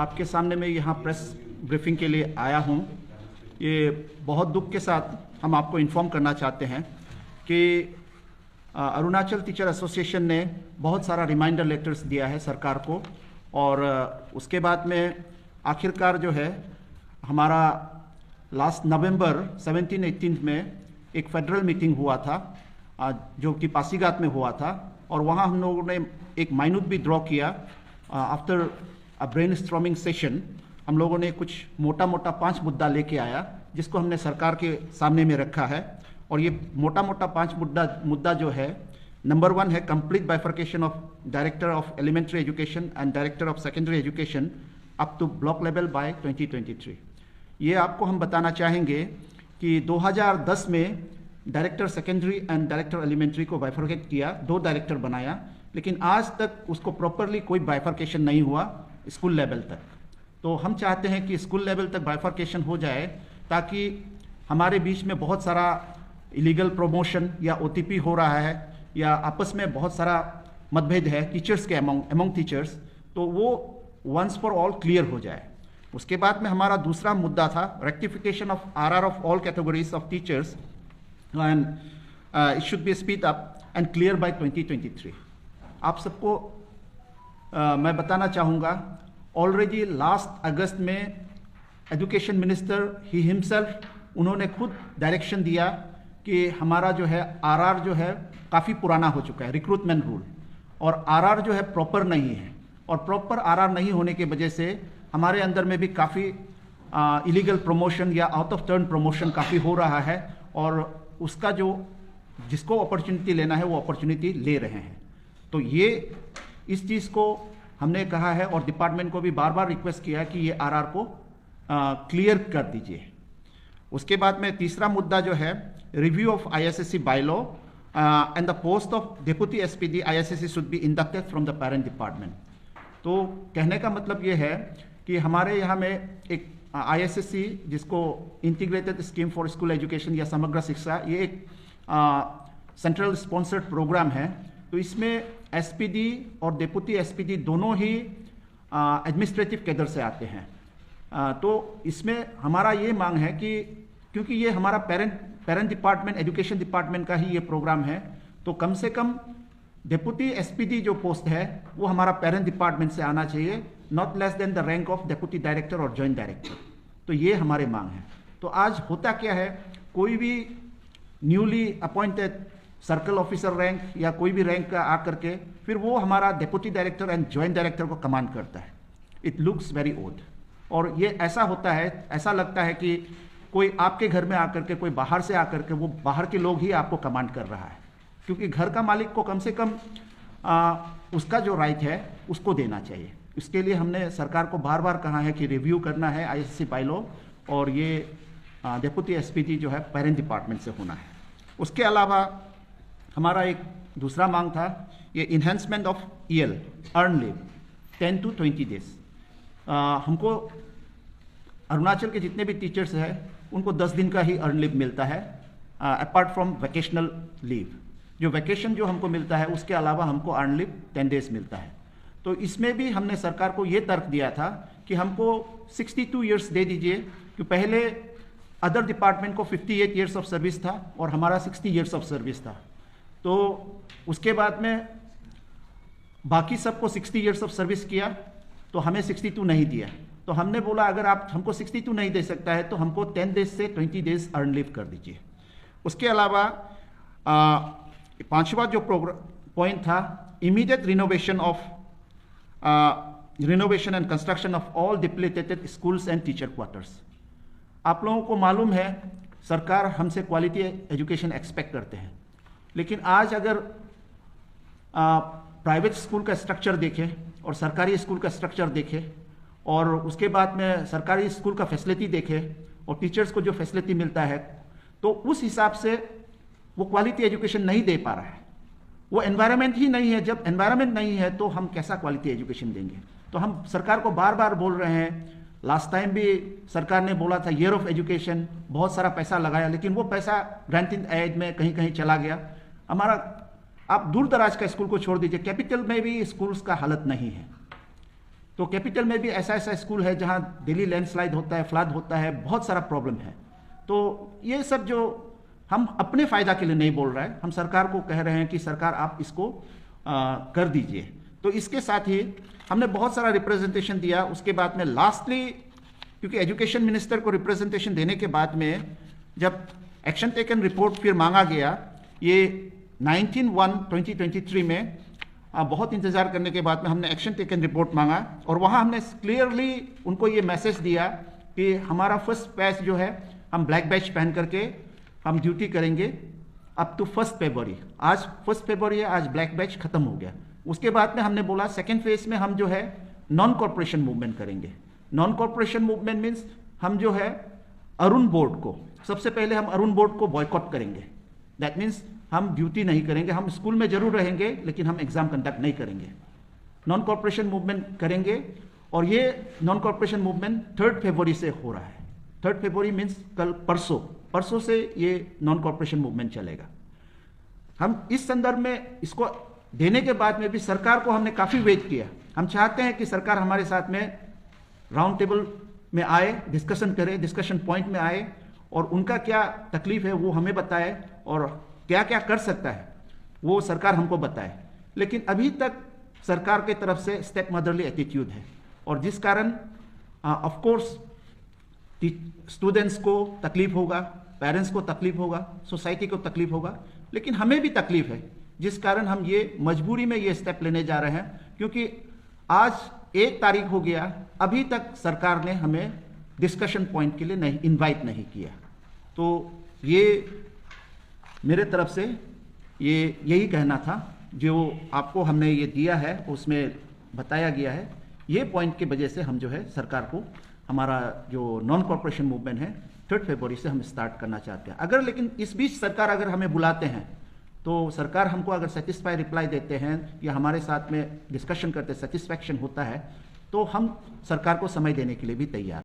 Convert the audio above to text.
आपके सामने मैं यहाँ प्रेस ब्रीफिंग के लिए आया हूँ। ये बहुत दुख के साथ हम आपको इन्फॉर्म करना चाहते हैं कि अरुणाचल टीचर एसोसिएशन ने बहुत सारा रिमाइंडर लेटर्स दिया है सरकार को, और उसके बाद में आखिरकार जो है हमारा लास्ट नवंबर 17-18 में एक फेडरल मीटिंग हुआ था जो कि पासीघाट में हुआ था, और वहाँ हम लोगों ने एक माइनूट भी ड्रॉ किया। आफ्टर अ ब्रेनस्टॉर्मिंग सेशन हम लोगों ने कुछ मोटा मोटा 5 मुद्दा लेके आया जिसको हमने सरकार के सामने में रखा है। और ये मोटा मोटा 5 मुद्दा जो है, नंबर 1 है complete bifurcation of director of elementary education and director of secondary education up to block level by 2023। ये आपको हम बताना चाहेंगे कि 2010 में director secondary and director elementary को बाइफर्केट किया, 2 डायरेक्टर बनाया, लेकिन आज तक उसको प्रॉपरली कोई बाइफर्केशन नहीं हुआ स्कूल लेवल तक। तो हम चाहते हैं कि स्कूल लेवल तक बाइफर्केशन हो जाए ताकि हमारे बीच में बहुत सारा इलीगल प्रमोशन या ओटीपी हो रहा है या आपस में बहुत सारा मतभेद है टीचर्स के अमंग टीचर्स, तो वो वंस फॉर ऑल क्लियर हो जाए। उसके बाद में हमारा दूसरा मुद्दा था rectification of RR of all categories of teachers and it should be speed up and clear by 2023। आप सबको मैं बताना चाहूँगा, ऑलरेडी लास्ट अगस्त में एजुकेशन मिनिस्टर ही हिमसेल्फ उन्होंने खुद डायरेक्शन दिया कि हमारा जो है आरआर जो है काफ़ी पुराना हो चुका है, रिक्रूटमेंट रूल, और आरआर जो है प्रॉपर नहीं है, और प्रॉपर आरआर नहीं होने की वजह से हमारे अंदर में भी काफ़ी इलीगल प्रमोशन या आउट ऑफ टर्न प्रमोशन काफ़ी हो रहा है, और उसका जो जिसको अपॉर्चुनिटी लेना है वो अपॉर्चुनिटी ले रहे हैं। तो ये इस चीज़ को हमने कहा है और डिपार्टमेंट को भी बार बार रिक्वेस्ट किया कि ये आरआर को क्लियर कर दीजिए। उसके बाद में तीसरा मुद्दा जो है review of ISSC bylaw and the post of deputy SPD ISSC should be inducted from the parent department. तो कहने का मतलब ये है कि हमारे यहाँ में एक आईएसएससी जिसको integrated scheme for school education या समग्र शिक्षा, ये एक सेंट्रल स्पॉन्सर्ड प्रोग्राम है। तो इसमें एसपीडी और डेप्यूटी एसपीडी दोनों ही एडमिनिस्ट्रेटिव कैडर से आते हैं। तो इसमें हमारा ये मांग है कि क्योंकि ये हमारा पेरेंट डिपार्टमेंट एजुकेशन डिपार्टमेंट का ही ये प्रोग्राम है, तो कम से कम डेप्यूटी एसपीडी जो पोस्ट है वो हमारा पेरेंट डिपार्टमेंट से आना चाहिए, not less than the rank of deputy director और जॉइंट डायरेक्टर। तो ये हमारे मांग है। तो आज होता क्या है, कोई भी newly appointed circle officer rank या कोई भी रैंक का आकर के फिर वो हमारा deputy director and joint director को कमांड करता है। इट लुक्स वेरी ओड, और ये ऐसा होता है, ऐसा लगता है कि कोई आपके घर में आकर के कोई बाहर से आकर के वो बाहर के लोग ही आपको कमांड कर रहा है, क्योंकि घर का मालिक को कम से कम उसका जो राइट है उसको देना चाहिए। इसके लिए हमने सरकार को बार बार कहा है कि रिव्यू करना है आईएसएससी बायलॉ, और ये डेप्यूटी एसपीडी जो है पेरेंट डिपार्टमेंट से होना है। उसके अलावा हमारा एक दूसरा मांग था ये enhancement of EL earn leave 10 to 20 days. हमको अरुणाचल के जितने भी टीचर्स हैं उनको 10 दिन का ही अर्न लीव मिलता है, अपार्ट फ्रॉम वैकेशनल लीव। जो वैकेशन जो हमको मिलता है उसके अलावा हमको अर्न लीव 10 डेज मिलता है। तो इसमें भी हमने सरकार को ये तर्क दिया था कि हमको 62 ईयर्स दे दीजिए, कि पहले अदर डिपार्टमेंट को 58 ईयर्स ऑफ सर्विस था और हमारा 60 ईयर्स ऑफ सर्विस था। तो उसके बाद में बाकी सबको 60 ईयर्स ऑफ सर्विस किया तो हमें 62 नहीं दिया। तो हमने बोला अगर आप हमको 62 नहीं दे सकता है तो हमको 10 डेज से 20 डेज अर्न लीव कर दीजिए। उसके अलावा 5वां जो पॉइंट था immediate renovation and construction of all depleted schools and teacher quarters. आप लोगों को मालूम है सरकार हमसे क्वालिटी एजुकेशन एक्सपेक्ट करते हैं, लेकिन आज अगर प्राइवेट स्कूल का स्ट्रक्चर देखें और सरकारी स्कूल का स्ट्रक्चर देखें और उसके बाद में सरकारी स्कूल का फैसिलिटी देखें और टीचर्स को जो फैसिलिटी मिलता है, तो उस हिसाब से वो क्वालिटी एजुकेशन नहीं दे पा रहा है। वो एनवायरनमेंट ही नहीं है। जब एनवायरनमेंट नहीं है तो हम कैसा क्वालिटी एजुकेशन देंगे। तो हम सरकार को बार बार बोल रहे हैं, लास्ट टाइम भी सरकार ने बोला था ईयर ऑफ एजुकेशन, बहुत सारा पैसा लगाया, लेकिन वो पैसा ग्रांटिंग एड में कहीं कहीं चला गया। हमारा आप दूर दराज का स्कूल को छोड़ दीजिए, कैपिटल में भी स्कूल्स का हालत नहीं है। तो कैपिटल में भी ऐसा ऐसा स्कूल है जहाँ डेली लैंडस्लाइड होता है, फ्लड होता है, बहुत सारा प्रॉब्लम है। तो ये सब जो हम अपने फ़ायदा के लिए नहीं बोल रहे हैं, हम सरकार को कह रहे हैं कि सरकार आप इसको कर दीजिए। तो इसके साथ ही हमने बहुत सारा रिप्रेजेंटेशन दिया। उसके बाद में लास्टली, क्योंकि एजुकेशन मिनिस्टर को रिप्रेजेंटेशन देने के बाद में जब एक्शन टेकन रिपोर्ट फिर मांगा गया, ये 19/1/2023 में बहुत इंतज़ार करने के बाद में हमने एक्शन टेकन रिपोर्ट मांगा और वहाँ हमने क्लियरली उनको ये मैसेज दिया कि हमारा फर्स्ट बैच जो है हम ब्लैक बैच पहन करके हम ड्यूटी करेंगे अप टू 1 फरवरी। आज 1 फरवरी है, आज ब्लैक बैच खत्म हो गया। उसके बाद में हमने बोला सेकेंड फेज में हम जो है नॉन कॉर्पोरेशन मूवमेंट करेंगे। नॉन कॉर्पोरेशन मूवमेंट मीन्स हम जो है अरुण बोर्ड को, सबसे पहले हम अरुण बोर्ड को बॉयकॉट करेंगे। दैट मीन्स हम ड्यूटी नहीं करेंगे, हम स्कूल में जरूर रहेंगे लेकिन हम एग्जाम कंडक्ट नहीं करेंगे। नॉन कॉर्पोरेशन मूवमेंट करेंगे और ये नॉन कॉर्पोरेशन मूवमेंट 3 फरवरी से हो रहा है। 3 फरवरी मीन्स कल परसों से ये नॉन कॉर्पोरेशन मूवमेंट चलेगा। हम इस संदर्भ में इसको देने के बाद में भी सरकार को हमने काफ़ी वेट किया। हम चाहते हैं कि सरकार हमारे साथ में राउंड टेबल में आए, डिस्कशन करे, डिस्कशन पॉइंट में आए और उनका क्या तकलीफ है वो हमें बताए और क्या क्या कर सकता है वो सरकार हमको बताए। लेकिन अभी तक सरकार की तरफ से स्टेप मदरली एटीट्यूड है और जिस कारण ऑफ कोर्स स्टूडेंट्स को तकलीफ होगा, पेरेंट्स को तकलीफ होगा, सोसाइटी को तकलीफ होगा, लेकिन हमें भी तकलीफ है, जिस कारण हम ये मजबूरी में ये स्टेप लेने जा रहे हैं। क्योंकि आज 1 तारीख हो गया, अभी तक सरकार ने हमें डिस्कशन पॉइंट के लिए इनवाइट नहीं किया। तो ये मेरे तरफ से यही कहना था, जो आपको हमने ये दिया है उसमें बताया गया है। ये पॉइंट की वजह से हम जो है सरकार को हमारा जो नॉन कॉर्पोरेशन मूवमेंट है 3 फरवरी से हम स्टार्ट करना चाहते हैं। अगर लेकिन इस बीच सरकार अगर हमें बुलाते हैं तो सरकार हमको अगर सेटिस्फाई रिप्लाई देते हैं या हमारे साथ में डिस्कशन करते सेटिस्फैक्शन होता है तो हम सरकार को समय देने के लिए भी तैयार।